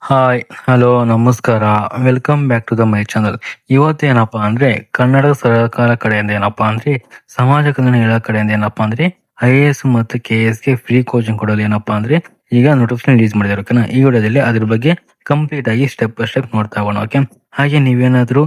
Hi, hello, ನಮಸ್ಕಾರ. Welcome back to the my channel. ಇವತ್ತೇನಪ್ಪಾ ಅಂದ್ರೆ ಕನ್ನಡ ಸರ್ಕಾರ ಕಡೆಯಿಂದ ಏನಪ್ಪಾ ಅಂದ್ರೆ ಸಮಾಜ ಕಲ್ಯಾಣ ಇಲಾಖೆ ಕಡೆಯಿಂದ ಏನಪ್ಪಾ ಅಂದ್ರೆ IAS ಮತ್ತು KS ಗೆ ಫ್ರೀ ಕೋಚಿಂಗ್ ಕೊಡಲು ಏನಪ್ಪಾ ಅಂದ್ರೆ ಈಗ ನೋಟಿಫಿಕೇಶನ್ ರಿಲೀಸ್ ಮಾಡಿದ್ದಾರೆ. ಓಕೆನಾ? ಈ ವಿಡಿಯೋದಲ್ಲಿ ಅದ್ರ ಬಗ್ಗೆ ಕಂಪ್ಲೀಟ್ ಆಗಿ ಸ್ಟೆಪ್ ಬೈ ಸ್ಟೆಪ್ ನೋಡ್ತಾ ಹೋಗೋಣ. ಓಕೆ, ಹಾಗೆ ನೀವೇನಾದ್ರೂ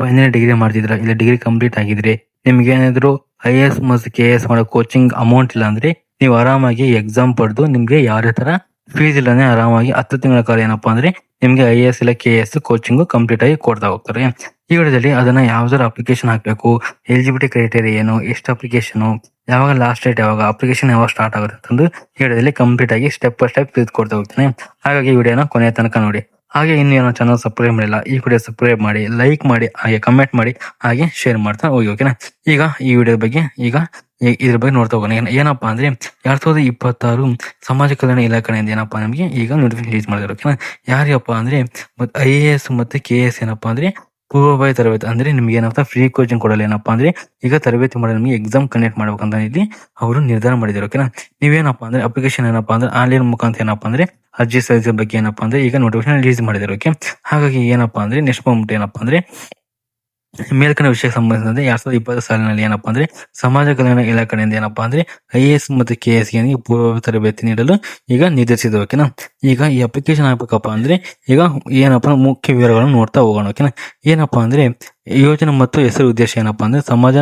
ಫೈನಲ್ ಡಿಗ್ರಿ ಮಾಡ್ತಿದ್ರ, ಇಲ್ಲ ಡಿಗ್ರಿ ಕಂಪ್ಲೀಟ್ ಆಗಿದ್ರೆ, ನಿಮ್ಗೆ ಏನಾದ್ರು IAS ಮತ್ತು KS ಮಾಡೋ ಕೋಚಿಂಗ್ ಅಮೌಂಟ್ ಇಲ್ಲ ಅಂದ್ರೆ ನೀವು ಆರಾಮಾಗಿ ಎಕ್ಸಾಮ್ ಪಡೆದು ನಿಮ್ಗೆ ಯಾವ್ದೇ ತರ ಫೀಸ್ ಇಲ್ಲನೆ ಆರಾಮಾಗಿ 10 ತಿಂಗಳ ಕಾಲ ಏನಪ್ಪಾ ಅಂದ್ರೆ ನಿಮ್ಗೆ IAS ಇಲ್ಲ KS ಕೋಚಿಂಗ್ ಕಂಪ್ಲೀಟ್ ಆಗಿ ಕೊಡ್ತಾ ಹೋಗ್ತಾರೆ. ಈ ವಿಡಿಯೋದಲ್ಲಿ ಅದನ್ನ ಯಾವ್ದಾದ್ರು ಅಪ್ಲಿಕೇಶನ್ ಹಾಕ್ಬೇಕು, ಎಲಿಜಿಬಿಲಿಟಿ ಕ್ರೈಟೇರಿಯಾ ಏನು, ಎಷ್ಟು ಅಪ್ಲಿಕೇಶನ್, ಯಾವಾಗ ಲಾಸ್ಟ್ ಡೇಟ್, ಯಾವಾಗ ಅಪ್ಲಿಕೇಶನ್ ಯಾವಾಗ ಸ್ಟಾರ್ಟ್ ಆಗುತ್ತೆ ಅಂತಂದು ಈ ವಿಡಿಯೋದಲ್ಲಿ ಕಂಪ್ಲೀಟ್ ಆಗಿ ಸ್ಟೆಪ್ ಬೈ ಸ್ಟೆಪ್ ತಿಳಿದುಕೊಡ್ತಾ ಹೋಗ್ತೇನೆ. ಹಾಗಾಗಿ ಈ ವಿಡಿಯೋನ ಕೊನೆಯ ತನಕ ನೋಡಿ. ಹಾಗೆ ಇನ್ನೇನೋ ಚಾನಲ್ ಸಬ್ಸ್ಕ್ರೈಬ್ ಮಾಡಿಲ್ಲ, ಈ ವಿಡಿಯೋ ಸಬ್ಸ್ಕ್ರೈಬ್ ಮಾಡಿ, ಲೈಕ್ ಮಾಡಿ, ಹಾಗೆ ಕಮೆಂಟ್ ಮಾಡಿ, ಹಾಗೆ ಶೇರ್ ಮಾಡ್ತಾ ಹೋಗಿ. ಓಕೆನಾ? ಈಗ ಈ ವಿಡಿಯೋ ಬಗ್ಗೆ ಇದ್ರ ಬಗ್ಗೆ ನೋಡ್ತಾ ಹೋಗೋಣ. ಏನಪ್ಪಾ ಅಂದ್ರೆ 2026 ಸಮಾಜ ಕಲ್ಯಾಣ ಇಲಾಖೆಯಿಂದ ಏನಪ್ಪಾ ನಮಗೆ ಈಗ ನೋಟಿಫಿಕೇಶನ್ ರಿಲೀಸ್ ಮಾಡಿದ್ರು. ಓಕೆನಾ? ಯಾರಿಗಪ್ಪ ಅಂದ್ರೆ IAS ಮತ್ತೆ KS ಏನಪ್ಪಾ ಅಂದ್ರೆ ಪೂರ್ವಭಾವಿ ತರಬೇತಿ ಅಂದ್ರೆ ನಿಮ್ಗೆ ಏನಪ್ಪ ಫ್ರೀ ಕೋಚಿಂಗ್ ಕೊಡಲ್ಲ. ಏನಪ್ಪಾ ಅಂದ್ರೆ ಈಗ ತರಬೇತಿ ಮಾಡಿ ನಿಮಗೆ ಎಕ್ಸಾಮ್ ಕಂಡಕ್ಟ್ ಮಾಡ್ಬೇಕಂತ ಇಲ್ಲಿ ಅವರು ನಿರ್ಧಾರ ಮಾಡಿದ್ದಾರೆ. ಓಕೆನಾ? ನೀವೇನಪ್ಪಾ ಅಂದ್ರೆ ಅಪ್ಲಿಕೇಶನ್ ಏನಪ್ಪಾ ಅಂದ್ರೆ ಆನ್ಲೈನ್ ಮುಖಾಂತರ ಏನಪ್ಪಾ ಅಂದ್ರೆ ಅರ್ಜಿ ಸಲ್ಲಿಸೋ ಬಗ್ಗೆ ಏನಪ್ಪಾ ಅಂದ್ರೆ ಈಗ ನೋಟಿಫಿಕೇಶನ್ ರಿಲೀಸ್ ಮಾಡಿದ್ದಾರೆ. ಓಕೆ, ಹಾಗಾಗಿ ಏನಪ್ಪಾ ಅಂದ್ರೆ ನೆಕ್ಸ್ಟ್ ಬಂದ್ಬಿಟ್ಟು ಏನಪ್ಪಾ ಅಂದ್ರೆ ಮೇಲ್ಕಂಡ ವಿಷಯಕ್ಕೆ ಸಂಬಂಧಿಸಿದಂತೆ 2020 ಸಾಲಿನಲ್ಲಿ ಏನಪ್ಪಾ ಅಂದ್ರೆ ಸಮಾಜ ಕಲ್ಯಾಣ ಇಲಾಖೆ ಕಡೆಯಿಂದ ಏನಪ್ಪಾ ಅಂದ್ರೆ IAS ಮತ್ತು KS ಗೆ ಪೂರ್ವ ತರಬೇತಿ ನೀಡಲು ಈಗ ನಿರ್ಧರಿಸಿದೆ. ಓಕೆನಾ? ಈಗ ಈ ಅಪ್ಲಿಕೇಶನ್ ಹಾಕ್ಬೇಕಪ್ಪ ಅಂದ್ರೆ ಈಗ ಏನಪ್ಪಾ ಮುಖ್ಯ ವಿವರಗಳನ್ನು ನೋಡ್ತಾ ಹೋಗೋಣ. ಓಕೆನಾ? ಏನಪ್ಪಾ ಅಂದ್ರೆ ಯೋಜನೆ ಮತ್ತು ಹೆಸರು ಉದ್ದೇಶ ಏನಪ್ಪಾ ಅಂದ್ರೆ ಸಮಾಜ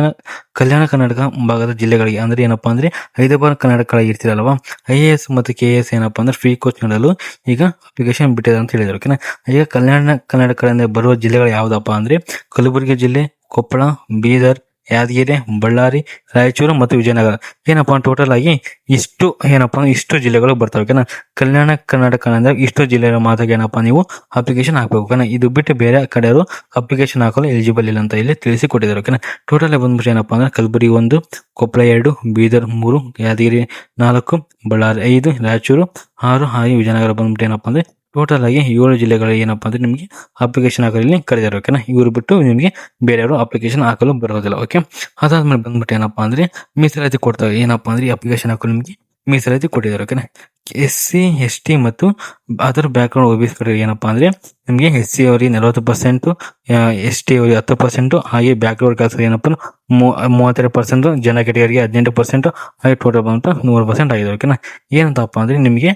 ಕಲ್ಯಾಣ ಕರ್ನಾಟಕ ಭಾಗದ ಜಿಲ್ಲೆಗಳಿಗೆ ಅಂದ್ರೆ ಏನಪ್ಪಾ ಅಂದ್ರೆ ಹೈದರಾಬಾದ್ ಕರ್ನಾಟಕಗಳಿಗೆ ಇರ್ತಿರಲ್ವಾ, IAS ಮತ್ತು KS ಏನಪ್ಪಾ ಅಂದ್ರೆ ಫ್ರೀ ಕೋಚ್ ನೀಡಲು ಈಗ ಅಪ್ಲಿಕೇಶನ್ ಬಿಟ್ಟಿದೆ ಅಂತ ಹೇಳಿದ್ರು. ಓಕೆನಾ? ಈಗ ಕಲ್ಯಾಣ ಕರ್ನಾಟಕದಿಂದ ಬರುವ ಜಿಲ್ಲೆಗಳು ಯಾವ್ದಪ್ಪ ಅಂದ್ರೆ ಕಲಬುರಗಿ ಜಿಲ್ಲೆ, ಕೊಪ್ಪಳ, ಬೀದರ್, ಯಾದಗಿರಿ, ಬಳ್ಳಾರಿ, ರಾಯಚೂರು ಮತ್ತು ವಿಜಯನಗರ. ಏನಪ್ಪಾ ಟೋಟಲ್ ಆಗಿ ಇಷ್ಟು ಜಿಲ್ಲೆಗಳು ಬರ್ತವೆ. ಓಕೆನಾ? ಕಲ್ಯಾಣ ಕರ್ನಾಟಕ ಅಂದ್ರೆ ಇಷ್ಟು ಜಿಲ್ಲೆಗಳ ಮಾತ್ರ ಏನಪ್ಪಾ ನೀವು ಅಪ್ಲಿಕೇಶನ್ ಹಾಕ್ಬೇಕು. ಓಕೆನಾ? ಇದು ಬಿಟ್ಟು ಬೇರೆ ಕಡೆಯವರು ಅಪ್ಲಿಕೇಶನ್ ಹಾಕಲು ಎಲಿಜಿಬಲ್ ಇಲ್ಲ ಅಂತ ಇಲ್ಲಿ ತಿಳಿಸಿ ಕೊಟ್ಟಿದ್ದಾರೆ. ಓಕೆನಾ? ಟೋಟಲ್ ಬಂದ್ಬಿಟ್ಟು ಏನಪ್ಪಾ ಅಂದ್ರೆ ಕಲಬುರಗಿ 1, ಕೊಪ್ಪಳ 2, ಬೀದರ್ 3, ಯಾದಗಿರಿ 4, ಬಳ್ಳಾರಿ 5, ರಾಯಚೂರು 6, ಹಾಗೆ ವಿಜಯನಗರ ಬಂದ್ಬಿಟ್ಟು ಏನಪ್ಪಾ ಅಂದ್ರೆ ಟೋಟಲ್ ಆಗಿ 7 ಜಿಲ್ಲೆಗಳಿಗೆ ಏನಪ್ಪಾ ಅಂದ್ರೆ ನಿಮಗೆ ಅಪ್ಲಿಕೇಶನ್ ಹಾಕಲು ಕರೆದಿದ್ದಾರೆ. ಓಕೆನಾ? ಇವರು ಬಿಟ್ಟು ನಿಮಗೆ ಬೇರೆಯವರು ಅಪ್ಲಿಕೇಶನ್ ಹಾಕಲು ಬರೋದಿಲ್ಲ. ಓಕೆ, ಅದಾದ್ಮೇಲೆ ಬಂದ್ಬಿಟ್ಟು ಏನಪ್ಪಾ ಅಂದ್ರೆ ಮೀಸಲಾತಿ ಕೊಡ್ತಾರೆ. ಏನಪ್ಪಾ ಅಂದ್ರೆ ಅಪ್ಲಿಕೇಶನ್ ಹಾಕಲು ನಿಮಗೆ ಮೀಸಲಾತಿ ಕೊಟ್ಟಿದ್ದಾರೆ. ಓಕೆನಾ? SC, ST ಮತ್ತು ಅದರ್ ಬ್ಯಾಕ್ಗ್ರೌಂಡ್ OBC ಏನಪ್ಪಾ ಅಂದ್ರೆ ನಿಮಗೆ SC ಅವರಿಗೆ 40%, ST ಅವರಿಗೆ 10%, ಹಾಗೆ ಬ್ಯಾಕ್ಗ್ರೌಂಡ್ ಕ್ಲಾಸ್ ಏನಪ್ಪಾ 32%, ಜನ ಕೆಟಗರಿಗೆ 18%, ಹಾಗೆ ಟೋಟಲ್ ಬಂತು 100% ಆಗಿದೆ. ಓಕೆನಾ? ಏನಂತಪ್ಪ ಅಂದ್ರೆ ನಿಮಗೆ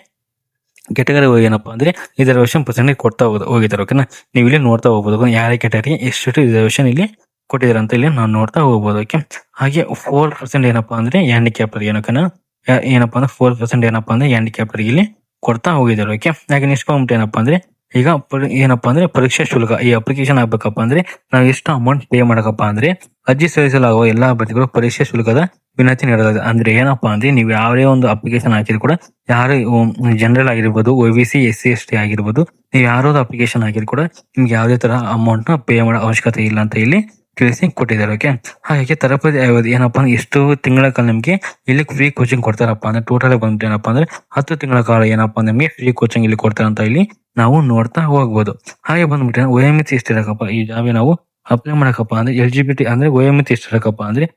ಕೆಟಗರಿ ಏನಪ್ಪಾ ಅಂದ್ರೆ ರಿಸರ್ವೇಶನ್ ಪರ್ಸೆಂಟೇಜ್ ಕೊಡ್ತಾ ಹೋಗಿದ್ದಾರೆ. ಓಕೆನಾ? ನೀವು ಇಲ್ಲಿ ನೋಡ್ತಾ ಹೋಗ್ಬೋದು ಯಾರ ಕೆಟಗರಿ ಎಷ್ಟು ರಿಸರ್ವೇಶನ್ ಇಲ್ಲಿ ಕೊಟ್ಟಿದ್ದಾರೆ ಅಂತ ಇಲ್ಲಿ ನಾವು ನೋಡ್ತಾ ಹೋಗ್ಬೋದು. ಓಕೆ, ಹಾಗೆ 4% ಏನಪ್ಪಾ ಅಂದ್ರೆ ಹ್ಯಾಂಡಿಕ್ಯಾಪ್ಟರ್ ಏನಪ್ಪಾ ಅಂದ್ರೆ 4% ಏನಪ್ಪಾ ಅಂದ್ರೆ ಹ್ಯಾಂಡಿಕ್ಯಾಪ್ಟರ್ ಇಲ್ಲಿ ಕೊಡ್ತಾ ಹೋಗಿದ್ದಾರೆ. ಓಕೆ, ಹಾಗೆ ನೆಕ್ಸ್ಟ್ ಬಂದ್ಬಿಟ್ಟು ಏನಪ್ಪಾ ಅಂದ್ರೆ ಈಗ ಏನಪ್ಪಾ ಅಂದ್ರೆ ಪರೀಕ್ಷಾ ಶುಲ್ಕ. ಈ ಅಪ್ಲಿಕೇಶನ್ ಆಗ್ಬೇಕಪ್ಪ ಅಂದ್ರೆ ನಾವು ಎಷ್ಟು ಅಮೌಂಟ್ ಪೇ ಮಾಡಕಪ್ಪ ಅಂದ್ರೆ ಅರ್ಜಿ ಸಲ್ಲಿಸಲಾಗುವ ಎಲ್ಲಾ ಅಭ್ಯರ್ಥಿಗಳು ಪರೀಕ್ಷಾ ಶುಲ್ಕದ ವಿನಂತಿ ನೀಡಲಾಗಿದೆ. ಅಂದ್ರೆ ಏನಪ್ಪಾ ಅಂದ್ರೆ ನೀವು ಯಾವುದೇ ಒಂದು ಅಪ್ಲಿಕೇಶನ್ ಹಾಕಿದ್ರು ಕೂಡ ಯಾರು ಜನರಲ್ ಆಗಿರ್ಬೋದು, OBC, SC, ST ಆಗಿರ್ಬೋದು, ನೀವು ಯಾವ್ದು ಅಪ್ಲಿಕೇಶನ್ ಹಾಕಿದ್ರು ಕೂಡ ನಿಮ್ಗೆ ಯಾವುದೇ ತರ ಅಮೌಂಟ್ ನ ಪೇ ಮಾಡೋ ಅವಶ್ಯಕತೆ ಇಲ್ಲ ಅಂತ ಇಲ್ಲಿ ತಿಳಿಸಿ ಕೊಟ್ಟಿದ್ದಾರೆ. ಓಕೆ, ಹಾಗೆ ತರಬೇತಿ ಅವಧಿ ಏನಪ್ಪಾ ಅಂದ್ರೆ ಎಷ್ಟು ತಿಂಗಳ ಕಾಲ ನಿಮ್ಗೆ ಇಲ್ಲಿ ಫ್ರೀ ಕೋಚಿಂಗ್ ಕೊಡ್ತಾರಪ್ಪ ಅಂದ್ರೆ ಟೋಟಲ್ ಬಂದ್ಬಿಟ್ಟು ಏನಪ್ಪಾ ಅಂದ್ರೆ 10 ತಿಂಗಳ ಕಾಲ ಏನಪ್ಪಾ ನಿಮಗೆ ಫ್ರೀ ಕೋಚಿಂಗ್ ಇಲ್ಲಿ ಕೊಡ್ತಾರೆ ಅಂತ ಇಲ್ಲಿ ನಾವು ನೋಡ್ತಾ ಹೋಗ್ಬೋದು. ಹಾಗೆ ಬಂದ್ಬಿಟ್ಟು ವಯೋಮಿತಿ ಎಷ್ಟಿರಕಪ್ಪ ಈ ಜಾಬ್ ನಾವು ಅಪ್ಲೈ ಮಾಡಕಪ್ಪ ಅಂದ್ರೆ ಎಲಿಜಿಬಿಲಿಟಿ ಅಂದ್ರೆ ವಯೋಮಿತಿ ಎಷ್ಟಿರಕಪ್ಪ ಅಂದ್ರೆ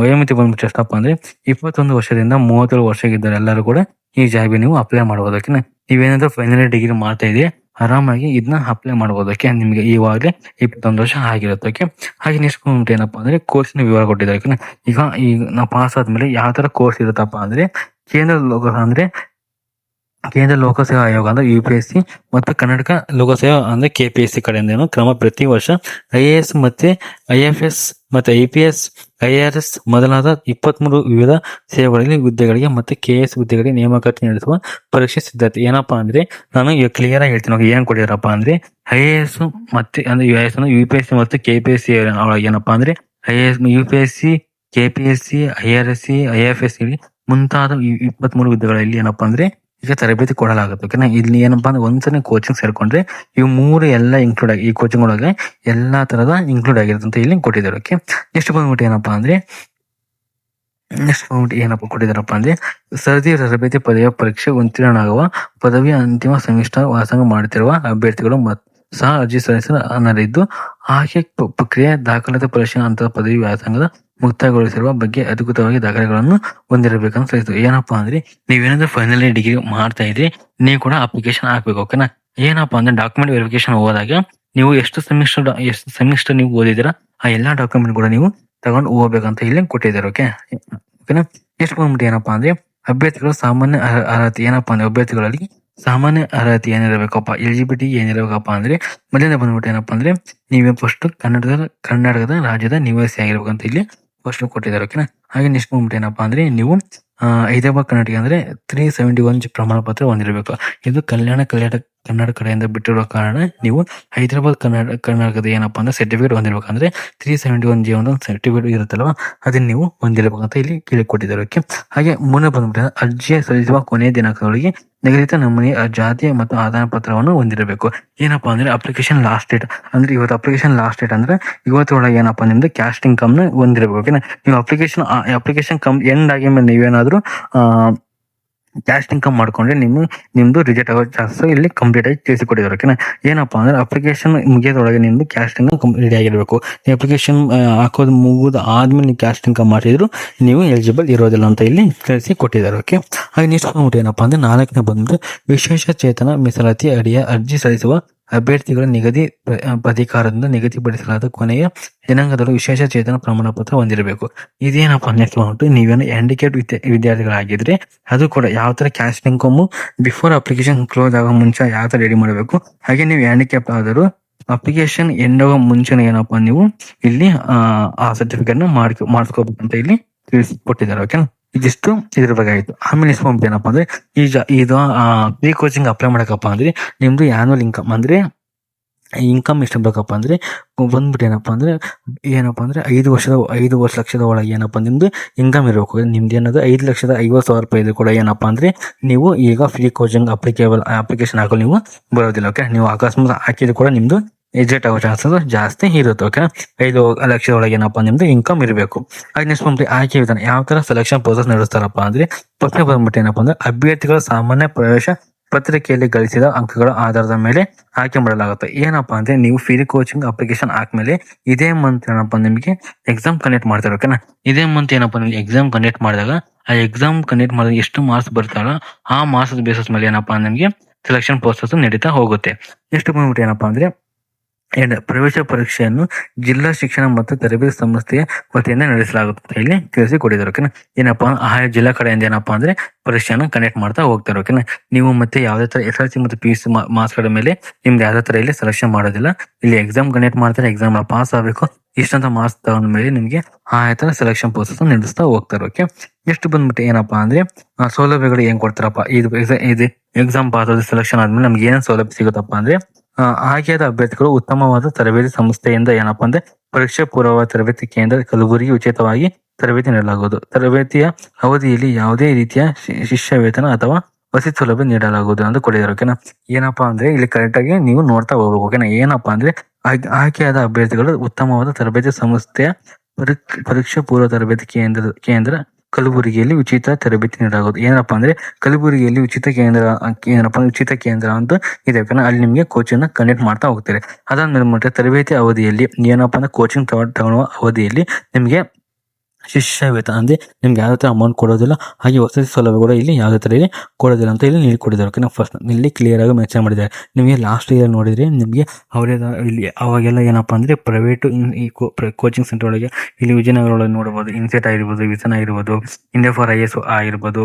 ವಯೋಮಿತಿ ಬಂದ್ಬಿಟ್ಟು ಎಷ್ಟಪ್ಪ ಅಂದ್ರೆ 21 ವರ್ಷದಿಂದ 37 ವರ್ಷ ಇದ್ದಾರೆ ಎಲ್ಲರೂ ಕೂಡ ಈ ಜಾಬ್ ನೀವು ಅಪ್ಲೈ ಮಾಡಬಹುದು. ಓಕೆನಾ? ನೀವೇನಾದ್ರೂ ಫೈನಲ್ ಡಿಗ್ರಿ ಮಾಡ್ತಾ ಇದ್ರೆ ಆರಾಮಾಗಿ ಇದನ್ನ ಅಪ್ಲೈ ಮಾಡಬಹುದು. ಓಕೆ, ನಿಮ್ಗೆ ಇವಾಗಲೇ 21 ವರ್ಷ ಆಗಿರುತ್ತೆ. ಓಕೆ, ಹಾಗೆ ನೆಕ್ಸ್ಟ್ ಬಂದ್ಬಿಟ್ಟು ಏನಪ್ಪಾ ಅಂದ್ರೆ ಕೋರ್ಸ್ನ ವಿವರ ಕೊಟ್ಟಿದ್ದಾರೆ. ಓಕೆನಾ? ಈಗ ನಾವು ಪಾಸ್ ಆದ್ಮೇಲೆ ಯಾವ ತರ ಕೋರ್ಸ್ ಇರುತ್ತಪ್ಪ ಅಂದ್ರೆ ಕೇಂದ್ರ ಲೋಕಸೇವಾ ಆಯೋಗ ಅಂದ್ರೆ UPSC ಮತ್ತು ಕರ್ನಾಟಕ ಲೋಕಸೇವಾ ಅಂದ್ರೆ KPSC ಕಡೆಯಿಂದ ಕ್ರಮ ಪ್ರತಿ ವರ್ಷ IAS ಮತ್ತೆ IFS ಮತ್ತೆ IPS, IRS ಮೊದಲಾದ 23 ವಿವಿಧ ಸೇವೆಗಳಲ್ಲಿ ಹುದ್ದೆಗಳಿಗೆ ಮತ್ತೆ KS ಹುದ್ದೆಗಳಿಗೆ ನೇಮಕಾತಿ ನಡೆಸುವ ಪರೀಕ್ಷೆ ಸಿದ್ಧತೆ. ಏನಪ್ಪಾ ಅಂದ್ರೆ ನಾನು ಈಗ ಕ್ಲಿಯರ್ ಆಗಿ ಹೇಳ್ತೀನಿ. ಏನ್ ಕೊಟ್ಟಿದಾರಪ್ಪ ಅಂದ್ರೆ IAS ಮತ್ತೆ ಅಂದ್ರೆ UPSC ಮತ್ತು KPSC ಏನಪ್ಪಾ ಅಂದ್ರೆ IAS, UPSC, KPSC, IRS, IFS ಮುಂತಾದ 23 ಹುದ್ದೆಗಳಲ್ಲಿ ಏನಪ್ಪಾ ಅಂದ್ರೆ ಈಗ ತರಬೇತಿ ಕೊಡಲಾಗುತ್ತೆ. ಓಕೆನಾ? ಇಲ್ಲಿ ಏನಪ್ಪಾ ಅಂದ್ರೆ ಒಂದ್ಸಲ ಕೋಚಿಂಗ್ ಸೇರ್ಕೊಂಡ್ರೆ ಇವು 3 ಎಲ್ಲ ಇನ್ಕ್ಲೂಡ್ ಆಗಿ ಈ ಕೋಚಿಂಗ್ ಒಳಗೆ ಎಲ್ಲಾ ತರದ ಇನ್ಕ್ಲೂಡ್ ಆಗಿರುತ್ತೆ ಅಂತ ಇಲ್ಲಿ ಕೊಟ್ಟಿದ್ದಾರೆ. ಓಕೆ, ನೆಕ್ಸ್ಟ್ ಬಂದ್ಬಿಟ್ಟು ಏನಪ್ಪಾ ಕೊಟ್ಟಿದಾರಪ್ಪ ಅಂದ್ರೆ ಸರದಿ ತರಬೇತಿ ಪದವಿಯ ಪರೀಕ್ಷೆ ಉತ್ತೀರ್ಣರಾಗುವ ಪದವಿಯ ಅಂತಿಮ ಸೆಮಿಸ್ಟರ್ ವ್ಯಾಸಂಗ ಮಾಡುತ್ತಿರುವ ಅಭ್ಯರ್ಥಿಗಳು ಸಹ ಅರ್ಜಿ ಸಲ್ಲಿಸಲು ಅನರ್ಹರಿದ್ದು, ಆಯ್ಕೆ ಪ್ರಕ್ರಿಯೆ ದಾಖಲಾತಿ ಪರಿಶೀಲನೆ ಹಂತದ ಪದವಿ ವ್ಯಾಸಂಗದ ಮುಕ್ತಾಯಗೊಳಿಸಿರುವ ಬಗ್ಗೆ ಅಧಿಕೃತವಾಗಿ ದಾಖಲೆಗಳನ್ನು ಹೊಂದಿರಬೇಕಂತ ತಿಳಿಸಿತು. ಏನಪ್ಪಾ ಅಂದ್ರೆ ನೀವೇನಾದ್ರೂ ಫೈನಲ್ ಇಯರ್ ಡಿಗ್ರಿ ಮಾಡ್ತಾ ಇದ್ರೆ ನೀವು ಕೂಡ ಅಪ್ಲಿಕೇಶನ್ ಹಾಕ್ಬೇಕು. ಓಕೆನಾ. ಏನಪ್ಪಾ ಅಂದ್ರೆ ಡಾಕ್ಯುಮೆಂಟ್ ವೆರಿಫಿಕೇಶನ್ ಹೋದಾಗ ನೀವು ಎಷ್ಟು ಸೆಮಿಸ್ಟರ್ ನೀವು ಓದಿದಿರಾ ಆ ಎಲ್ಲಾ ಡಾಕ್ಯುಮೆಂಟ್ ಕೂಡ ನೀವು ತಗೊಂಡು ಹೋಗ್ಬೇಕಂತ ಇಲ್ಲಿ ಕೊಟ್ಟಿದ್ದಾರೆ. ಓಕೆನಾ. ನೆಕ್ಸ್ಟ್ ಬಂದ್ಬಿಟ್ಟು ಏನಪ್ಪಾ ಅಂದ್ರೆ ಅಭ್ಯರ್ಥಿಗಳು ಸಾಮಾನ್ಯ ಅರ್ಹತೆ. ಏನಪ್ಪಾ ಅಂದ್ರೆ ಅಭ್ಯರ್ಥಿಗಳಲ್ಲಿ ಸಾಮಾನ್ಯ ಅರ್ಹತೆ ಏನಿರಬೇಕಪ್ಪ, ಎಲಿಜಿಬಿಲಿಟಿ ಏನಿರಬೇಕಪ್ಪ ಅಂದ್ರೆ ಮೊದಲನೇ ಬಂದ್ಬಿಟ್ಟು ಏನಪ್ಪಾ ಅಂದ್ರೆ ನೀವೇ ಫಸ್ಟ್ ಕರ್ನಾಟಕದ ರಾಜ್ಯದ ನಿವಾಸಿ ಆಗಿರ್ಬೇಕಂತ ಇಲ್ಲಿ ಫಸ್ಟ್ ಕೊಟ್ಟಿದ್ದಾರೆ. ಓಕೆನಾ. ಹಾಗೆ ನೆಕ್ಸ್ಟ್ ಬಂದ್ಬಿಟ್ಟು ಏನಪ್ಪಾ ಅಂದ್ರೆ ನೀವು ಹೈದರಾಬಾದ್ ಕರ್ನಾಟಕ ಅಂದ್ರೆ 371 ಪ್ರಮಾಣ ಪತ್ರ ಹೊಂದಿರಬೇಕು. ಇದು ಕರ್ನಾಟಕ ಕಡೆಯಿಂದ ಬಿಟ್ಟಿರೋ ಕಾರಣ ನೀವು ಹೈದರಾಬಾದ್ ಕರ್ನಾಟಕದ ಏನಪ್ಪಾ ಅಂದ್ರೆ ಸರ್ಟಿಫಿಕೇಟ್ ಹೊಂದಿರ್ಬೇಕಂದ್ರೆ 371J ಒಂದು ಸರ್ಟಿಫಿಕೇಟ್ ಇರುತ್ತಲ್ವಾ ಅದನ್ನ ನೀವು ಹೊಂದಿರಬೇಕಂತ ಇಲ್ಲಿ ಕೇಳಿಕೊಟ್ಟಿದ್ದಾರೆ. ಓಕೆ. ಹಾಗೆ ಮುಂದೆ ಬಂದ್ಬಿಟ್ಟು ಅರ್ಜಿ ಸಲ್ಲಿಸುವ ಕೊನೆಯ ದಿನಾಂಕದೊಳಗೆ ನಿಗದಿತ ನಮೂನೆಯ ಜಾತಿಯ ಮತ್ತು ಆದಾಯ ಪತ್ರವನ್ನು ಹೊಂದಿರಬೇಕು. ಏನಪ್ಪಾ ಅಂದ್ರೆ ಅಪ್ಲಿಕೇಶನ್ ಲಾಸ್ಟ್ ಡೇಟ್ ಅಂದ್ರೆ ಇವತ್ತು ಅಪ್ಲಿಕೇಶನ್ ಲಾಸ್ಟ್ ಡೇಟ್ ಅಂದ್ರೆ ಇವತ್ತೊಳಗೆ ಏನಪ್ಪಾ ನಿಮ್ದು ಕ್ಯಾಸ್ಟ್ ಇನ್ಕಮ್ ನ ಹೊಂದಿರಬೇಕು. ಓಕೆನಾ. ನೀವು ಅಪ್ಲಿಕೇಶನ್ ಕಮ್ ಎಂಡ್ ಆಗಿ ಮೇಲೆ ನೀವೇನಾದ್ರೂ ಕ್ಯಾಸ್ಟ್ ಇನ್ಕಮ್ ಮಾಡ್ಕೊಂಡ್ರೆ ನಿಮ್ದು ರಿಜೆಕ್ಟ್ ಆಗೋ ಚಾನ್ಸ್ ಇಲ್ಲಿ ಕಂಪ್ಲೀಟ್ ಆಗಿ ತಿಳಿಸಿಕೊಟ್ಟಿದ್ದಾರೆ. ಓಕೆನಾ. ಏನಪ್ಪಾ ಅಂದ್ರೆ ಅಪ್ಲಿಕೇಶನ್ ಮುಗಿಯೋದ್ರೊಳಗೆ ನಿಮ್ದು ಕ್ಯಾಸ್ಟ್ ಇನ್ಕಮ್ ರೆಡಿ ಆಗಿರಬೇಕು. ನೀವು ಅಪ್ಲಿಕೇಶನ್ ಹಾಕೋದು ಮುಗಿದ ಆದ್ಮೇಲೆ ನೀವು ಕ್ಯಾಸ್ಟ್ ಇನ್ಕಮ್ ಮಾಡಿದ್ರು ನೀವು ಎಲಿಜಿಬಲ್ ಇರೋದಿಲ್ಲ ಅಂತ ಇಲ್ಲಿ ತಿಳಿಸಿ ಕೊಟ್ಟಿದ್ದಾರೆ. ಓಕೆ. ಹಾಗೆ ನೆಕ್ಸ್ಟ್ ಬಂದ್ಬಿಟ್ಟು ಏನಪ್ಪಾ ಅಂದ್ರೆ 4ನೇ ಬಂದ್ಬಿಟ್ಟು ವಿಶೇಷ ಚೇತನ ಮೀಸಲಾತಿ ಅಡಿಯ ಅರ್ಜಿ ಸಲ್ಲಿಸುವ ಅಭ್ಯರ್ಥಿಗಳ ನಿಗದಿ ಪ್ರಾಧಿಕಾರದಿಂದ ನಿಗದಿಪಡಿಸಲಾದ ಕೊನೆಯ ದಿನಾಂಕದಲ್ಲೂ ವಿಶೇಷ ಚೇತನ ಪ್ರಮಾಣ ಪತ್ರ ಹೊಂದಿರಬೇಕು. ಇದೇನಪ್ಪ ನೆಕ್ಸ್ಟ್ ಬಂದ್ಬಿಟ್ಟು ನೀವೇನು ಹ್ಯಾಂಡಿಕ್ಯಾಪ್ ವಿದ್ಯಾರ್ಥಿಗಳಾಗಿದ್ರೆ ಅದು ಕೂಡ ಯಾವ ತರ caste income before application close ಆಗೋ ಮುಂಚೆ ಯಾವ ತರ ರೆಡಿ ಮಾಡಬೇಕು. ಹಾಗೆ ನೀವು ಹ್ಯಾಂಡಿಕ್ಯಾಪ್ ಆದರೂ ಅಪ್ಲಿಕೇಶನ್ ಎಂಡ್ ಆಗೋ ಮುಂಚೆನೇ ಏನಪ್ಪಾ ನೀವು ಇಲ್ಲಿ ಆ ಸರ್ಟಿಫಿಕೇಟ್ ನ ಮಾಡಿಸ್ಕೋಬೇಕಂತ ಇಲ್ಲಿ ತಿಳಿಸಿಕೊಟ್ಟಿದ್ದಾರೆ. ಓಕೆ. ಇದಿಷ್ಟು ಇದ್ರ ಬಗ್ಗೆ ಆಯ್ತು. ಆಮೇಲೆ ನೆಕ್ಸ್ಟ್ ಏನಪ್ಪಾ ಅಂದ್ರೆ ಇದು ಪ್ರೀ ಕೋಚಿಂಗ್ ಅಪ್ಲೈ ಮಾಡಕಪ್ಪ ಅಂದ್ರೆ ನಿಮ್ದು ಆನ್ಯುವಲ್ ಇನ್ಕಮ್ ಅಂದ್ರೆ ಇನ್ಕಮ್ ಎಷ್ಟು ಬೇಕಪ್ಪ ಅಂದ್ರೆ ಬಂದ್ಬಿಟ್ಟು ಏನಪ್ಪಾ ಅಂದ್ರೆ 5 ಲಕ್ಷದ ಒಳಗೆ ಏನಪ್ಪಾ ನಿಮ್ದು ಇನ್ಕಮ್ ಇರಬೇಕು. ನಿಮ್ದು ಏನದು 5,50,000 ರೂಪಾಯಿ ಕೂಡ ಏನಪ್ಪಾ ಅಂದ್ರೆ ನೀವು ಈಗ ಫ್ರೀ ಕೋಚಿಂಗ್ ಅಪ್ಲಿಕೇಶನ್ ಹಾಕಲು ನೀವು ಬರೋದಿಲ್ಲ. ಓಕೆ. ನೀವು ಅಕಸ್ಮಾತ್ ಹಾಕಿದ್ರು ಕೂಡ ನಿಮ್ದು ಎಜೆಕ್ಟ್ ಆಗೋ ಚಾನ್ಸಸ್ ಜಾಸ್ತಿ ಇರುತ್ತೆ. ಓಕೆನಾ. 5 ಲಕ್ಷದ ಒಳಗೆ ಏನಪ್ಪಾ ನಿಮ್ದು ಇನ್ಕಮ್ ಇರಬೇಕು. ಹಾಗೆ ನೆಕ್ಸ್ಟ್ ಬಂದ್ಬಿಟ್ಟು ಆಯ್ಕೆ ವಿಧಾನ ಯಾವ ತರ ಸೆಲೆಕ್ಷನ್ ಪ್ರೋಸೆಸ್ ನಡೆಸ್ತಾರಪ್ಪ ಅಂದ್ರೆ ಫಸ್ಟ್ ಬಂದ್ಬಿಟ್ಟು ಏನಪ್ಪಾ ಅಂದ್ರೆ ಅಭ್ಯರ್ಥಿಗಳ ಸಾಮಾನ್ಯ ಪ್ರವೇಶ ಪತ್ರಿಕೆಯಲ್ಲಿ ಗಳಿಸಿದ ಅಂಕಗಳ ಆಧಾರದ ಮೇಲೆ ಆಯ್ಕೆ ಮಾಡಲಾಗುತ್ತೆ. ಏನಪ್ಪಾ ಅಂದ್ರೆ ನೀವು ಫ್ರೀ ಕೋಚಿಂಗ್ ಅಪ್ಲಿಕೇಶನ್ ಹಾಕ್ಮೇಲೆ ಇದೇ ಮಂತ್ ಏನಪ್ಪಾ ನಿಮಗೆ ಎಕ್ಸಾಮ್ ಕಂಡಕ್ಟ್ ಮಾಡ್ತಾರೆ. ಓಕೆನಾ. ಇದೇ ಮಂತ್ ಏನಪ್ಪಾ ನಿಮ್ಗೆ ಎಕ್ಸಾಮ್ ಕಂಡಕ್ಟ್ ಮಾಡಿದಾಗ ಆ ಎಕ್ಸಾಮ್ ಕಂಡಕ್ಟ್ ಮಾಡಿದಾಗ ಎಷ್ಟು ಮಾರ್ಕ್ಸ್ ಬರ್ತಾರೋ ಆ ಮಾರ್ಕ್ಸ್ ಬೇಸಿಸ್ ಮೇಲೆ ಏನಪ್ಪಾ ನಿಮ್ಗೆ ಸೆಲೆಕ್ಷನ್ ಪ್ರೋಸೆಸ್ ನಡೀತಾ ಹೋಗುತ್ತೆ. ಎಷ್ಟು ಬಂದ್ಬಿಟ್ಟು ಏನಪ್ಪಾ ಅಂದ್ರೆ ಪ್ರವೇಶ ಪರೀಕ್ಷೆಯನ್ನು ಜಿಲ್ಲಾ ಶಿಕ್ಷಣ ಮತ್ತು ತರಬೇತಿ ಸಂಸ್ಥೆಯ ವತಿಯಿಂದ ನಡೆಸಲಾಗುತ್ತೆ ಇಲ್ಲಿ ತಿಳಿಸಿಕೊಟ್ಟಿದ್ದಾರೆ. ಓಕೆನಾ. ಏನಪ್ಪಾ ಆಯಾ ಜಿಲ್ಲಾ ಕಡೆಯಿಂದ ಏನಪ್ಪಾ ಅಂದ್ರೆ ಪರೀಕ್ಷೆಯನ್ನು ಕಂಡಕ್ಟ್ ಮಾಡ್ತಾ ಹೋಗ್ತಾರೆ. ಓಕೆನಾ. ನೀವು ಮತ್ತೆ ಯಾವುದೇ ತರ SLC ಮತ್ತು PUC ಮಾರ್ಕ್ಸ್ ಗಳ ಮೇಲೆ ನಿಮ್ದು ಯಾವುದೇ ತರ ಇಲ್ಲಿ ಸೆಲೆಕ್ಷನ್ ಮಾಡೋದಿಲ್ಲ. ಇಲ್ಲಿ ಎಕ್ಸಾಮ್ ಕಂಡಕ್ಟ್ ಮಾಡ್ತಾರೆ, ಎಕ್ಸಾಮ್ ಪಾಸ್ ಆಗಬೇಕು, ಇಷ್ಟಂತ ಮಾರ್ಕ್ಸ್ ತಗೊಂಡ ಮೇಲೆ ನಿಮ್ಗೆ ಆಯಾ ತರ ಸೆಲೆಕ್ಷನ್ ಪ್ರೋಸೆಸ್ ನಡೆಸ್ತಾ ಹೋಗ್ತಾರೆ. ಓಕೆ. ಎಷ್ಟು ಬಂದ್ಬಿಟ್ಟು ಏನಪ್ಪಾ ಅಂದ್ರೆ ಸೌಲಭ್ಯಗಳು ಏನ್ ಕೊಡ್ತಾರಪ್ಪ ಇದು ಎಕ್ಸಾಮ್ ಪಾಸ್ ಆದ ಸೆಲೆಕ್ಷನ್ ಆದ್ಮೇಲೆ ನಮ್ಗೆ ಏನ್ ಸೌಲಭ್ಯ ಸಿಗುತ್ತಪ್ಪ ಅಂದ್ರೆ ಆಯ್ಕೆಯಾದ ಅಭ್ಯರ್ಥಿಗಳು ಉತ್ತಮವಾದ ತರಬೇತಿ ಸಂಸ್ಥೆಯಿಂದ ಏನಪ್ಪಾ ಅಂದ್ರೆ ಪರೀಕ್ಷೆ ಪೂರ್ವ ತರಬೇತಿ ಕೇಂದ್ರ ಕಲಬುರಗಿ ಉಚಿತವಾಗಿ ತರಬೇತಿ ನೀಡಲಾಗುವುದು. ತರಬೇತಿಯ ಅವಧಿಯಲ್ಲಿ ಯಾವುದೇ ರೀತಿಯ ಶಿಷ್ಯ ವೇತನ ಅಥವಾ ವಸತಿ ಸೌಲಭ್ಯ ನೀಡಲಾಗುವುದು ಅಂತ ಕೊಟ್ಟಿದ್ದಾರೆ. ಓಕೆನಾ. ಏನಪ್ಪಾ ಅಂದ್ರೆ ಇಲ್ಲಿ ಕರೆಕ್ಟ್ ಆಗಿ ನೀವು ನೋಡ್ತಾ ಹೋಗ್ಬೇಕು. ಓಕೆನಾ. ಏನಪ್ಪಾ ಅಂದ್ರೆ ಆಯ್ಕೆಯಾದ ಅಭ್ಯರ್ಥಿಗಳು ಉತ್ತಮವಾದ ತರಬೇತಿ ಸಂಸ್ಥೆಯ ಪರೀಕ್ಷೆ ಪೂರ್ವ ತರಬೇತಿ ಕೇಂದ್ರ ಕಲಬುರಗಿಯಲ್ಲಿ ಉಚಿತ ತರಬೇತಿ ನೀಡಲಾಗುವುದು. ಏನಪ್ಪಾ ಅಂದ್ರೆ ಕಲಬುರಗಿಯಲ್ಲಿ ಉಚಿತ ಕೇಂದ್ರ ಅಂತ ಇದೆ. ಅಲ್ಲಿ ನಿಮ್ಗೆ ಕೋಚಿಂಗ್ ಕಂಡಕ್ಟ್ ಮಾಡ್ತಾ ಹೋಗ್ತಾರೆ. ಅದಾದ್ಮೇಲೆ ಮತ್ತೆ ತರಬೇತಿ ಅವಧಿಯಲ್ಲಿ ಏನಪ್ಪಾ ಅಂದ್ರೆ ಕೋಚಿಂಗ್ ತಗೊಳ್ಳುವ ಅವಧಿಯಲ್ಲಿ ನಿಮ್ಗೆ ಶಿಷ್ಯ ವೇತನ ಅಂದ್ರೆ ನಿಮ್ಗೆ ಯಾವ ತರ ಅಮೌಂಟ್ ಕೊಡೋದಿಲ್ಲ, ಹಾಗೆ ವಸತಿ ಸೌಲಭ್ಯ ಕೂಡ ಇಲ್ಲಿ ಯಾವುದೇ ತರ ಇಲ್ಲಿ ಕೊಡೋದಿಲ್ಲ ಅಂತ ಇಲ್ಲಿ ನೀಡಿಕೊಟ್ಟಿದ್ದಾರೆ. ಓಕೆ. ಫಸ್ಟ್ ಇಲ್ಲಿ ಕ್ಲಿಯರ್ ಆಗಿ ಮೆನ್ಷನ್ ಮಾಡಿದ್ದಾರೆ. ನಿಮಗೆ ಲಾಸ್ಟ್ ಇಯರ್ ನೋಡಿದ್ರೆ ನಿಮ್ಗೆ ಅವರೇ ಇಲ್ಲಿ ಅವಾಗೆಲ್ಲ ಏನಪ್ಪಾ ಅಂದ್ರೆ ಪ್ರೈವೇಟ್ ಈ ಕೋಚಿಂಗ್ ಸೆಂಟರ್ ಒಳಗೆ ಇಲ್ಲಿ ವಿಜಯನಗರ ಒಳಗೆ ನೋಡಬಹುದು, ಇನ್ಸೆಟ್ ಆಗಿರ್ಬೋದು, ವಿಸನ್ ಆಗಿರ್ಬೋದು, ಇಂಡಿಯಾ ಫಾರ್ IAS ಆಗಿರ್ಬೋದು,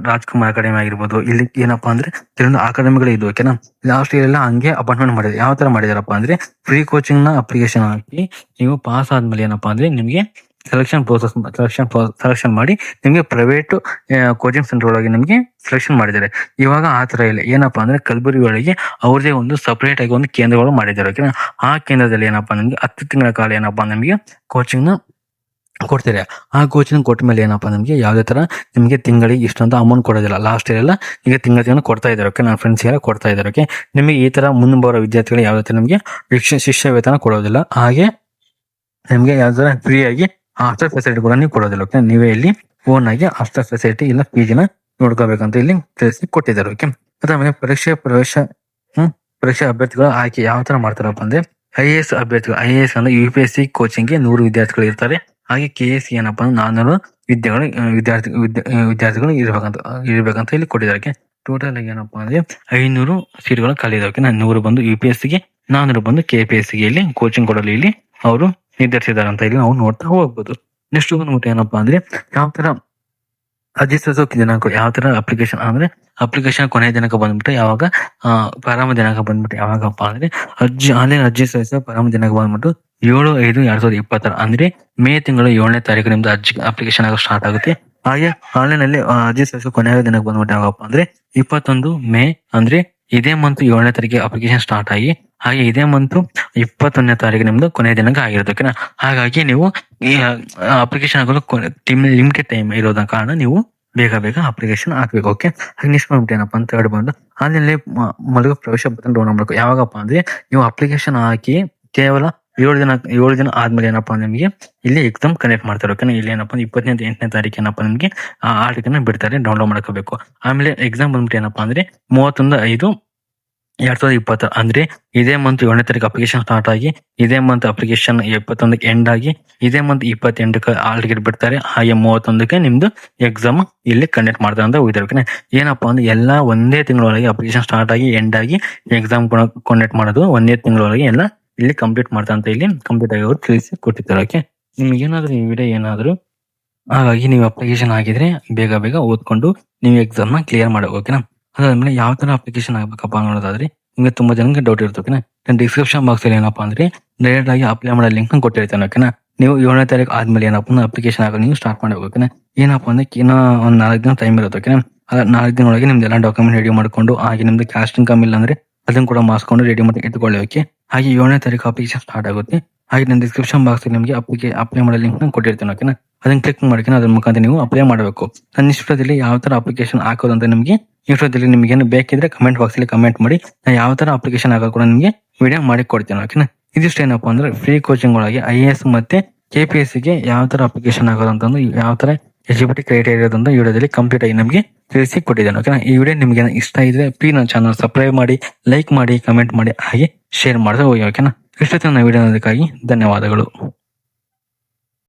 ರಾಜ್ಕುಮಾರ್ ಅಕಾಡೆಮಿ ಆಗಿರ್ಬೋದು, ಇಲ್ಲಿ ಏನಪ್ಪಾ ಅಂದ್ರೆ ಕೆಲವೊಂದು ಅಕಾಡೆಮಿಗಳು ಇದು. ಓಕೆನಾ. ಲಾಸ್ಟ್ ಇಯರ್ ಎಲ್ಲ ಹಂಗೆ ಅಪಾಯಿಂಟ್ಮೆಂಟ್ ಮಾಡಿದ್ದಾರೆ. ಯಾವ ತರ ಮಾಡಿದಾರಪ್ಪ ಅಂದ್ರೆ ಫ್ರೀ ಕೋಚಿಂಗ್ ನ ಅಪ್ಲಿಕೇಶನ್ ಹಾಕಿ ನೀವು ಪಾಸ್ ಆದ್ಮೇಲೆ ಏನಪ್ಪಾ ಅಂದ್ರೆ ನಿಮ್ಗೆ ಸೆಲೆಕ್ಷನ್ ಮಾಡಿ ನಿಮ್ಗೆ ಪ್ರೈವೇಟ್ ಕೋಚಿಂಗ್ ಸೆಂಟರ್ ಒಳಗೆ ನಿಮ್ಗೆ ಸೆಲೆಕ್ಷನ್ ಮಾಡಿದ್ದಾರೆ. ಇವಾಗ ಆ ತರ ಇಲ್ಲ. ಏನಪ್ಪಾ ಅಂದ್ರೆ ಕಲಬುರಗಿ ಒಳಗೆ ಅವ್ರದೇ ಒಂದು ಸಪರೇಟ್ ಆಗಿ ಒಂದು ಕೇಂದ್ರಗಳು ಮಾಡಿದ್ದಾರೆ. ಓಕೆನಾ. ಆ ಕೇಂದ್ರದಲ್ಲಿ ಏನಪ್ಪಾ ನಿಮ್ಗೆ 10 ತಿಂಗಳ ಕಾಲ ಏನಪ್ಪಾ ನಮಗೆ ಕೋಚಿಂಗ್ ನ ಕೊಡ್ತಾರೆ. ಆ ಕೋಚಿಂಗ್ ಕೊಟ್ಟ ಮೇಲೆ ಏನಪ್ಪಾ ನಿಮ್ಗೆ ಯಾವುದೇ ತರ ನಿಮ್ಗೆ ತಿಂಗಳಿಗೆ ಇಷ್ಟೊಂತ ಅಮೌಂಟ್ ಕೊಡೋದಿಲ್ಲ. ಲಾಸ್ಟ್ ಇಯರ್ ಎಲ್ಲ ಈಗ ತಿಂಗಳ ಕೊಡ್ತಾ ಇದ್ದಾರೆ. ಓಕೆ. ನನ್ನ ಫ್ರೆಂಡ್ಸ್ ಎಲ್ಲ ಕೊಡ್ತಾ ಇದ್ದಾರೆ. ಓಕೆ. ನಿಮಗೆ ಈ ತರ ಮುಂದೆ ಬರೋ ವಿದ್ಯಾರ್ಥಿಗಳು ಯಾವುದೇ ತರ ನಿಮ್ಗೆ ಶಿಷ್ಯ ವೇತನ ಕೊಡೋದಿಲ್ಲ, ಹಾಗೆ ನಿಮ್ಗೆ ಯಾವ ತರ ಫ್ರೀ ಆಗಿ ಹಾಸ್ಟೆಲ್ ಫೆಸಿಲಿಟಿ ಕೂಡ ನೀವು ಕೊಡೋದಿಲ್ಲ. ಓಕೆ. ನೀವೇ ಇಲ್ಲಿ ಓನ್ ಆಗಿ ಹಾಸ್ಟೆಲ್ ಫೆಸಿಲಿಟಿ ಇಲ್ಲ PG ನ ನೋಡ್ಕೋಬೇಕಂತ ಇಲ್ಲಿ ತಿಳಿಸಿ ಕೊಟ್ಟಿದ್ದಾರೆ. ಓಕೆ. ಅದಾದ್ಮೇಲೆ ಪರೀಕ್ಷೆ ಅಭ್ಯರ್ಥಿಗಳ ಆಯ್ಕೆ ಯಾವ ತರ ಮಾಡ್ತಾರಪ್ಪ ಅಂದ್ರೆ IAS ಅಭ್ಯರ್ಥಿಗಳು IAS ಅಂದ್ರೆ UPSC ಕೋಚಿಂಗ್ ಗೆ 100 ವಿದ್ಯಾರ್ಥಿಗಳು ಇರ್ತಾರೆ. ಹಾಗೆ KS ಏನಪ್ಪಾ ಅಂದ್ರೆ 400 ವಿದ್ಯೆಗಳು ವಿದ್ಯಾರ್ಥಿಗಳು ಇರ್ಬೇಕಂತ ಇಲ್ಲಿ ಕೊಟ್ಟಿದ್ದಾರೆ. ಟೋಟಲ್ ಆಗಿ ಏನಪ್ಪಾ ಅಂದ್ರೆ 500 ಸೀಟ್ಗಳು ಖಾಲಿ ಇದಾವೆ. 100 ಬಂದು UPSCಗೆ, 400 ಬಂದು KPSCಗೆ ಇಲ್ಲಿ ಕೋಚಿಂಗ್ ಕೊಡಲು ಇಲ್ಲಿ ಅವರು ನಿರ್ಧರಿಸಿದ್ದಾರೆ ಅಂತ ಇಲ್ಲಿ ನಾವು ನೋಡ್ತಾ ಹೋಗ್ಬೋದು. ನೆಕ್ಸ್ಟ್ ಬಂದ್ಬಿಟ್ಟು ಏನಪ್ಪಾ ಅಂದ್ರೆ ಯಾವ ತರ ಅರ್ಜಿ ಸಲ್ಲಿಸೋಕೆ ದಿನಾಂಕ, ಯಾವ ತರ ಅಪ್ಲಿಕೇಶನ್ ಕೊನೆಯ ದಿನಾಂಕ ಬಂದ್ಬಿಟ್ಟು ಯಾವಾಗ, ಪ್ರಾರಂಭ ದಿನಾಂಕ ಬಂದ್ಬಿಟ್ಟು ಯಾವಾಗಪ್ಪ ಅಂದ್ರೆ ಆನ್ಲೈನ್ ಅರ್ಜಿ ಸಲ್ಲಿಸೋ ಪ್ರಾರಂಭ ದಿನಾಂಕ ಬಂದ್ಬಿಟ್ಟು 7/5/2020 ಅಂದ್ರೆ ಮೇ ತಿಂಗಳ 7ನೇ ತಾರೀಕು ನಿಮ್ದು ಅಪ್ಲಿಕೇಶನ್ ಆಗ ಸ್ಟಾರ್ಟ್ ಆಗುತ್ತೆ. ಹಾಗೆ ಆನ್ಲೈನ್ ಅಲ್ಲಿ ಅರ್ಜಿ ಸಲ್ಲಿಸೋ ಕೊನೆಯ ದಿನಾಂಕ ಬಂದ್ಬಿಟ್ಟು ಯಾವಾಗಪ್ಪ ಅಂದ್ರೆ 21 ಮೇ ಅಂದ್ರೆ ಇದೇ ಮಂತ್ 7ನೇ ತಾರೀಕಿಗೆ ಅಪ್ಲಿಕೇಶನ್ ಸ್ಟಾರ್ಟ್ ಆಗಿ ಹಾಗೆ ಇದೇ ಮಂತ್ 21ನೇ ತಾರೀಕು ನಿಮ್ದು ಕೊನೆಯ ದಿನಾಂಕ ಆಗಿರುತ್ತೆ. ಓಕೆನಾ. ಹಾಗಾಗಿ ನೀವು ಈ ಅಪ್ಲಿಕೇಶನ್ ಆಗೋದು ಲಿಮಿಟೆಡ್ ಟೈಮ್ ಇರೋದ ಕಾರಣ ನೀವು ಬೇಗ ಅಪ್ಲಿಕೇಶನ್ ಹಾಕ್ಬೇಕು. ಓಕೆ. ಹಾಗೆ ನೆಕ್ಸ್ಟ್ ಬಂದ್ಬಿಟ್ಟು ಏನಪ್ಪಾ ಅಂತ ಥರ್ಡ್ ಬಂದು ಆನ್ಲೈನ್ ಮೂಲಕ ಪ್ರವೇಶ ಬಟನ್ ಡೌನ್ಲೋಡ್ ಮಾಡಬೇಕು. ಯಾವಾಗಪ್ಪ ಅಂದ್ರೆ ನೀವು ಅಪ್ಲಿಕೇಶನ್ ಹಾಕಿ ಕೇವಲ 7 ದಿನ ಆದ್ಮೇಲೆ ಏನಪ್ಪಾ ನಿಮಗೆ ಇಲ್ಲಿ ಎಕ್ಸಾಮ್ ಕಂಡಕ್ಟ್ ಮಾಡ್ತಾರೆ. ಓಕೆನಾ. ಇಲ್ಲಿ ಏನಪ್ಪಾ 28ನೇ ತಾರೀಕು ಏನಪ್ಪಾ ನಿಮ್ಗೆ ಆ ಆರ್ಟಿಕಲ್ ಬಿಡ್ತಾರೆ, ಡೌನ್ಲೋಡ್ ಮಾಡ್ಕೋಬೇಕು. ಆಮೇಲೆ ಎಕ್ಸಾಮ್ ಬಂದ್ಬಿಟ್ಟು ಏನಪ್ಪಾ ಅಂದ್ರೆ 31/5/2020 ಅಂದ್ರೆ ಇದೇ ಮಂತ್ 7ನೇ ತಾರೀಕು ಅಪ್ಲಿಕೇಶನ್ ಸ್ಟಾರ್ಟ್ ಆಗಿ ಇದೇ ಮಂತ್ ಅಪ್ಲಿಕೇಶನ್ 21ಕ್ಕೆ ಎಂಡ್ ಆಗಿ ಇದೇ ಮಂತ್ 28ಕ್ಕೆ ಆಲ್ ಟಿಕೆಟ್ ಬಿಡ್ತಾರೆ. ಹಾಗೆ 31ಕ್ಕೆ ನಿಮ್ದು ಎಕ್ಸಾಮ್ ಇಲ್ಲಿ ಕಂಡಕ್ಟ್ ಮಾಡ್ತಾರೆ ಅಂತ ಹೋಗಿದ್ದಾರೆ. ಏನಪ್ಪಾ ಅಂದ್ರೆ ಎಲ್ಲಾ ಒಂದೇ ತಿಂಗಳೊಳಗೆ ಅಪ್ಲಿಕೇಶನ್ ಸ್ಟಾರ್ಟ್ ಆಗಿ ಎಂಡ್ ಆಗಿ ಎಕ್ಸಾಮ್ ಕಂಡಕ್ಟ್ ಮಾಡೋದು ಒಂದೇ ತಿಂಗಳೊಳಗೆ ಎಲ್ಲ ಇಲ್ಲಿ ಕಂಪ್ಲೀಟ್ ಮಾಡ್ತಾರೆ ಅಂತ ಇಲ್ಲಿ ಕಂಪ್ಲೀಟ್ ಆಗಿ ಅವರು ತಿಳಿಸಿ ಕೊಟ್ಟಿದ್ದಾರೆ. ಓಕೆ. ನಿಮ್ಗೆ ಏನಾದ್ರು ಈ ವಿಡಿಯೋ ಏನಾದ್ರು ಹಾಗಾಗಿ ನೀವು ಅಪ್ಲಿಕೇಶನ್ ಆಗಿದ್ರೆ ಬೇಗ ಓದ್ಕೊಂಡು ನೀವು ಎಕ್ಸಾಮ್ ನ ಕ್ಲಿಯರ್ ಮಾಡಬೇಕು. ಓಕೆನಾ. ಅದಾದ್ಮೇಲೆ ಯಾವ ತರ ಅಪ್ಲಿಕೇಶನ್ ಆಗ್ಬೇಕಪ್ಪ ಅನ್ನೋದಾದ್ರೆ ನಿಮ್ಗೆ ತುಂಬಾ ಜನಕ್ಕೆ ಡೌಟ್ ಇರುತ್ತೆ. ಓಕೆನಾ. ನಾನು ಡಿಸ್ಕ್ರಿಪ್ಷನ್ ಬಾಕ್ಸ್ ಅಲ್ಲಿ ಏನಪ್ಪಾ ಅಂದ್ರೆ ಡೈರೆಕ್ಟ್ ಆಗಿ ಅಪ್ಲೈ ಮಾಡೋ ಲಿಂಕ್ ಕೊಟ್ಟಿರ್ತೇನೆ. ಓಕೆನಾ. ನೀವು 7ನೇ ತಾರೀಕು ಆದ್ಮೇಲೆ ಏನಪ್ಪಾ ಅಂದ್ರೆ ಅಪ್ಲಿಕೇಶನ್ ಆಗೋದು ನೀವು ಸ್ಟಾರ್ಟ್ ಮಾಡಬೇಕು. ಓಕೆನಾ. ಏನಪ್ಪಾ ಅಂದ್ರೆ ಇನ್ನೂ ಒಂದು 4 ದಿನ ಟೈಮ್ ಇರುತ್ತೆ. ಓಕೆನಾ. 4 ದಿನ ಒಳಗೆ ನಿಮ್ದೆಲ್ಲ ಡಾಕ್ಯುಮೆಂಟ್ ರೆಡಿ ಮಾಡ್ಕೊಂಡು ಹಾಗೆ ನಿಮ್ದು ಕ್ಯಾಸ್ಟ್ ಇನ್ಕಮ್ ಇಲ್ಲ ಅಂದ್ರೆ ಅದನ್ನ ಕೂಡ ಮಾಡಿಸ್ಕೊಂಡು ರೆಡಿ ಮಾಡಿ ಇಟ್ಕೊಳ್ಳಿ. ಓಕೆ. ಹಾಗೆ 7ನೇ ತಾರೀಕು ಅಪ್ಲಿಕೇಶನ್ ಸ್ಟಾರ್ಟ್ ಆಗುತ್ತೆ. ಹಾಗೆ ನಾನು ಡಿಸ್ಕ್ರಿಪ್ಷನ್ ಬಾಕ್ಸ್ ನಿಮಗೆ ಅಪ್ಲೈ ಮಾಡೋ ಲಿಂಕ್ ಕೊಟ್ಟಿರ್ತೇನೆ. ಓಕೆನಾ. ಅದನ್ನ ಕ್ಲಿಕ್ ಮಾಡ್ಕೊಂಡು ಅದ್ರ ಮುಖಾಂತರ ನೀವು ಅಪ್ಲೈ ಮಾಡಬೇಕು. ನನ್ನ ಇಷ್ಟದಲ್ಲಿ ಯಾವ ತರ ಅಪ್ಲಿಕೇಶನ್ ಹಾಕೋದು ಅಂತ ನಿಮಗೆ ಇಷ್ಟದಲ್ಲಿ ನಿಮ್ಗೆ ಏನು ಬೇಕಿದ್ರೆ ಕಮೆಂಟ್ ಬಾಕ್ಸ್ ಅಲ್ಲಿ ಕಮೆಂಟ್ ಮಾಡಿ, ನಾನು ಯಾವ ತರ ಅಪ್ಲಿಕೇಶನ್ ಹಾಕೋದು ಕೂಡ ನಿಮಗೆ ವಿಡಿಯೋ ಮಾಡಿ ಕೊಡ್ತೇನೆ. ಓಕೆನಾ. ಇದಿಷ್ಟು ಏನಪ್ಪಾ ಅಂದ್ರೆ ಫ್ರೀ ಕೋಚಿಂಗ್ ಒಳಗೆ IAS ಮತ್ತೆ KPSCಗೆ ಯಾವ ತರ ಅಪ್ಲಿಕೇಶನ್ ಆಗೋದು ಅಂತಂದು ಯಾವ ತರ ಎಲಿಜಿಬಿಲಿಟಿ ಕ್ರೈಟೇರಿಯಾ ಅಂತ ಈ ವಿಡಿಯೋದಲ್ಲಿ ಕಂಪ್ಲೀಟ್ ಆಗಿ ನಮಗೆ ತಿಳಿಸಿ ಕೊಟ್ಟಿದ್ದೇನೆ. ಓಕೆನಾ. ಈ ವಿಡಿಯೋ ನಿಮ್ಗೆ ಇಷ್ಟ ಇದ್ರೆ ಪ್ಲೀಸ್ ನನ್ನ ಚಾನಲ್ ಸಬ್ಸ್ಕ್ರೈಬ್ ಮಾಡಿ, ಲೈಕ್ ಮಾಡಿ, ಕಮೆಂಟ್ ಮಾಡಿ, ಹಾಗೆ ಶೇರ್ ಮಾಡಿದ್ರೆ ಹೋಗಿ. ಓಕೆನಾ. ಇಷ್ಟೊತ್ತಿನ ವಿಡಿಯೋ ನೋಡೋದಕ್ಕಾಗಿ ಧನ್ಯವಾದಗಳು.